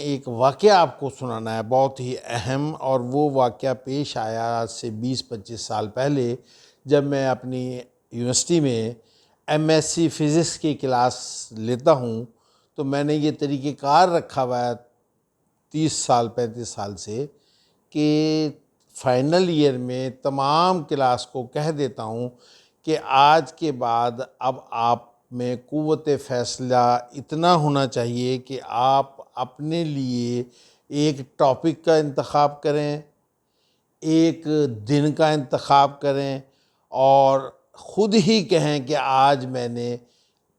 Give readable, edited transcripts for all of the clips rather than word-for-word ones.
एक वाक़या आपको सुनाना है, बहुत ही अहम। और वो वाक़या पेश आया आज से 20-25 साल पहले, जब मैं अपनी यूनिवर्सिटी में एमएससी फ़िज़िक्स की क्लास लेता हूँ। तो मैंने ये तरीक़ेकार रखा हुआ है 30 साल 35 साल से कि फाइनल ईयर में तमाम क्लास को कह देता हूँ कि आज के बाद अब आप में क़ुव्वत फ़ैसला इतना होना चाहिए कि आप अपने लिए एक टॉपिक का इंतख़ाब करें, एक दिन का इंतख़ाब करें और ख़ुद ही कहें कि आज मैंने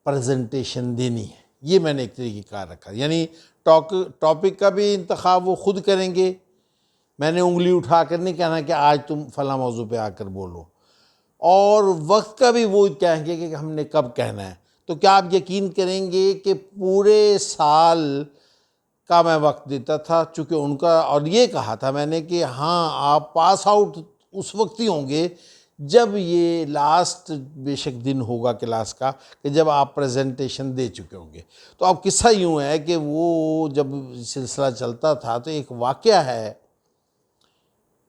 प्रेजेंटेशन देनी है। ये मैंने एक तरीक़ेकार रखा, यानी टॉपिक का भी इंतख़ाब वो ख़ुद करेंगे। मैंने उंगली उठा कर नहीं कहना कि आज तुम फ़लाँ मौजू पे आकर बोलो, और वक्त का भी वो कहेंगे कि हमने कब कहना है। तो क्या आप यकीन करेंगे कि पूरे साल का मैं वक्त देता था, चूँकि उनका, और ये कहा था मैंने कि हाँ आप पास आउट उस वक्त ही होंगे जब ये लास्ट बेशक दिन होगा क्लास का, कि जब आप प्रेजेंटेशन दे चुके होंगे। तो अब किस्सा यूँ है कि वो जब सिलसिला चलता था तो एक वाक़या है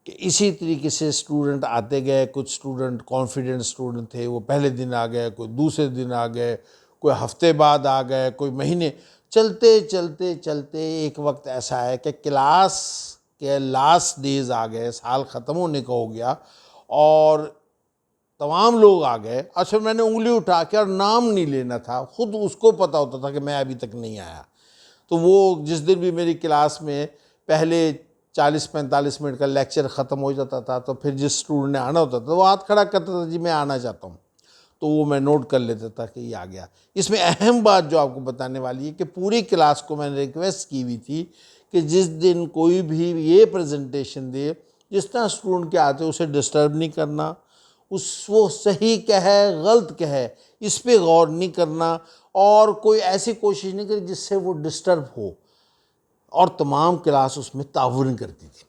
कि इसी तरीके से स्टूडेंट आते गए। कुछ स्टूडेंट कॉन्फिडेंट स्टूडेंट थे, वो पहले दिन आ गए, कोई दूसरे दिन आ गए, कोई हफ्ते बाद आ गए, कोई महीने। चलते चलते चलते एक वक्त ऐसा है कि क्लास के लास्ट डेज आ गए, साल ख़त्म होने का हो गया और तमाम लोग आ गए। अच्छा, मैंने उंगली उठा के, और नाम नहीं लेना था, ख़ुद उसको पता होता था कि मैं अभी तक नहीं आया। तो वो जिस दिन भी मेरी क्लास में पहले 40-45 मिनट का लेक्चर ख़त्म हो जाता था, तो फिर जिस स्टूडेंट ने आना होता था वो हाथ खड़ा करता था, जी मैं आना चाहता हूँ। तो वो मैं नोट कर लेता था कि ये आ गया। इसमें अहम बात जो आपको बताने वाली है कि पूरी क्लास को मैंने रिक्वेस्ट की हुई थी कि जिस दिन कोई भी ये प्रेजेंटेशन दे, जिस तरह स्टूडेंट के आते उसे डिस्टर्ब नहीं करना, वो सही कहे गलत कहे इस पे गौर नहीं करना, और कोई ऐसी कोशिश नहीं करी जिससे वो डिस्टर्ब हो, और तमाम क्लास उसमें ताउन करती थी।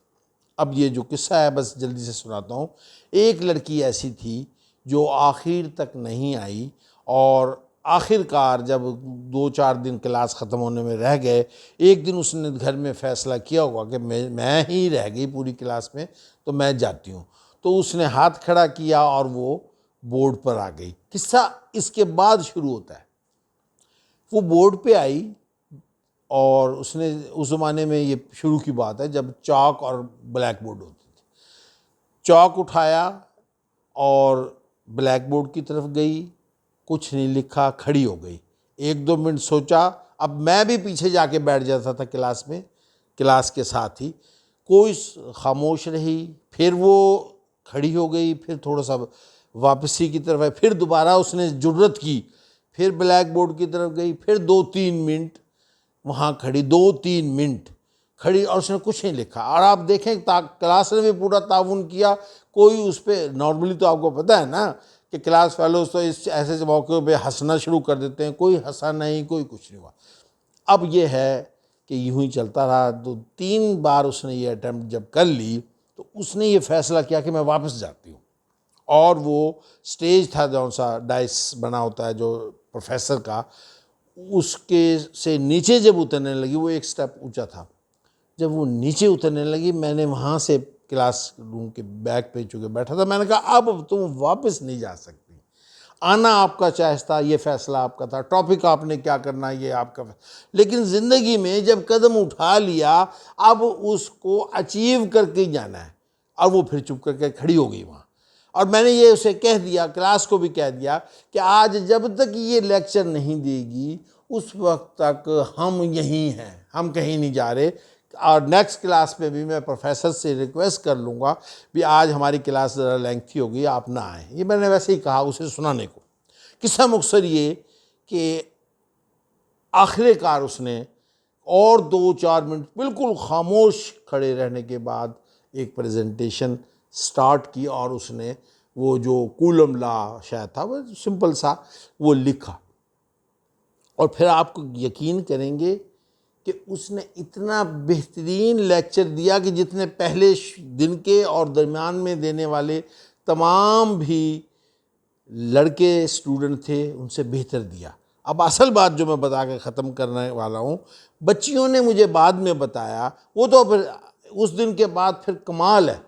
अब ये जो किस्सा है बस जल्दी से सुनाता हूँ। एक लड़की ऐसी थी जो आखिर तक नहीं आई, और आखिरकार जब 2-4 दिन क्लास ख़त्म होने में रह गए, एक दिन उसने घर में फ़ैसला किया होगा कि मैं ही रह गई पूरी क्लास में, तो मैं जाती हूँ। तो उसने हाथ खड़ा किया और वो बोर्ड पर आ गई। किस्सा इसके बाद शुरू होता है। वो बोर्ड पे आई और उसने, उस ज़माने में ये शुरू की बात है जब चॉक और ब्लैक बोर्ड होती थी। चॉक उठाया और ब्लैक बोर्ड की तरफ गई, कुछ नहीं लिखा, खड़ी हो गई। 1-2 मिनट सोचा। अब मैं भी पीछे जाके बैठ जाता था क्लास में, क्लास के साथ ही। कोई खामोश रही, फिर वो खड़ी हो गई, फिर थोड़ा सा वापसी की तरफ है, फिर दोबारा उसने जुर्रत की, फिर ब्लैक बोर्ड की तरफ गई, फिर 2-3 मिनट वहाँ खड़ी, 2-3 मिनट खड़ी, और उसने कुछ नहीं लिखा। और आप देखें क्लास ने भी पूरा ताउन किया, कोई उस पर, नॉर्मली तो आपको पता है ना कि क्लास फेलोज तो इस ऐसे मौक़े पे हंसना शुरू कर देते हैं, कोई हंसा नहीं, कोई कुछ नहीं हुआ। अब ये है कि यूँ ही चलता रहा। 2-3 बार उसने ये अटैम्प्ट जब कर ली तो उसने ये फ़ैसला किया कि मैं वापस जाती हूँ। और वो स्टेज था जौन सा डाइस बना होता है जो प्रोफेसर का, उसके से नीचे जब उतरने लगी, वो एक स्टेप ऊंचा था, जब वो नीचे उतरने लगी, मैंने वहाँ से क्लास रूम के बैक पे चुके बैठा था, मैंने कहा अब तुम वापस नहीं जा सकती, आना आपका चॉइस था, ये फैसला आपका था, टॉपिक आपने क्या करना ये आपका। लेकिन ज़िंदगी में जब कदम उठा लिया, अब उसको अचीव करके ही जाना है। और वो फिर चुप करके खड़ी हो गई वहाँ। और मैंने ये उसे कह दिया, क्लास को भी कह दिया कि आज जब तक ये लेक्चर नहीं देगी उस वक्त तक हम यहीं हैं, हम कहीं नहीं जा रहे। और नेक्स्ट क्लास में भी मैं प्रोफेसर से रिक्वेस्ट कर लूँगा भी आज हमारी क्लास ज़रा लेंथी हो गई, आप ना आएँ। ये मैंने वैसे ही कहा उसे सुनाने को। किस्सा मुख्तसर ये कि आखिरकार उसने और 2-4 मिनट बिल्कुल खामोश खड़े रहने के बाद एक प्रेजेंटेशन स्टार्ट की, और उसने वो जो कूलम लॉ शायद था, वो सिंपल सा वो लिखा। और फिर आप यकीन करेंगे कि उसने इतना बेहतरीन लेक्चर दिया कि जितने पहले दिन के और दरमियान में देने वाले तमाम भी लड़के स्टूडेंट थे उनसे बेहतर दिया। अब असल बात जो मैं बता के ख़त्म करने वाला हूँ, बच्चियों ने मुझे बाद में बताया, वो तो फिर उस दिन के बाद फिर कमाल है,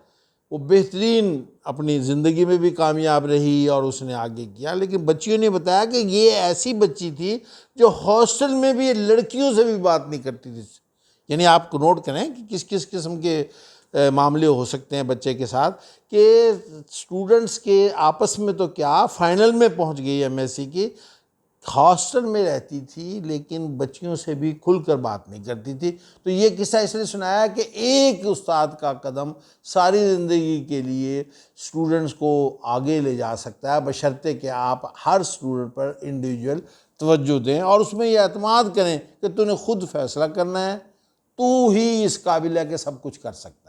वो बेहतरीन अपनी ज़िंदगी में भी कामयाब रही और उसने आगे किया। लेकिन बच्चियों ने बताया कि ये ऐसी बच्ची थी जो हॉस्टल में भी लड़कियों से भी बात नहीं करती थी। यानी आप नोट करें कि किस किस किस्म के मामले हो सकते हैं बच्चे के साथ, कि स्टूडेंट्स के आपस में तो क्या, फाइनल में पहुंच गई एमएससी की, हॉस्टल में रहती थी लेकिन बच्चियों से भी खुलकर बात नहीं करती थी। तो ये किस्सा इसलिए सुनाया कि एक उस्ताद का कदम सारी ज़िंदगी के लिए स्टूडेंट्स को आगे ले जा सकता है, बशर्ते कि आप हर स्टूडेंट पर इंडिविजुअल तवज्जो दें और उसमें यह एतमाद करें कि तूने खुद फैसला करना है, तू ही इस काबिल है कि सब कुछ कर सकता है।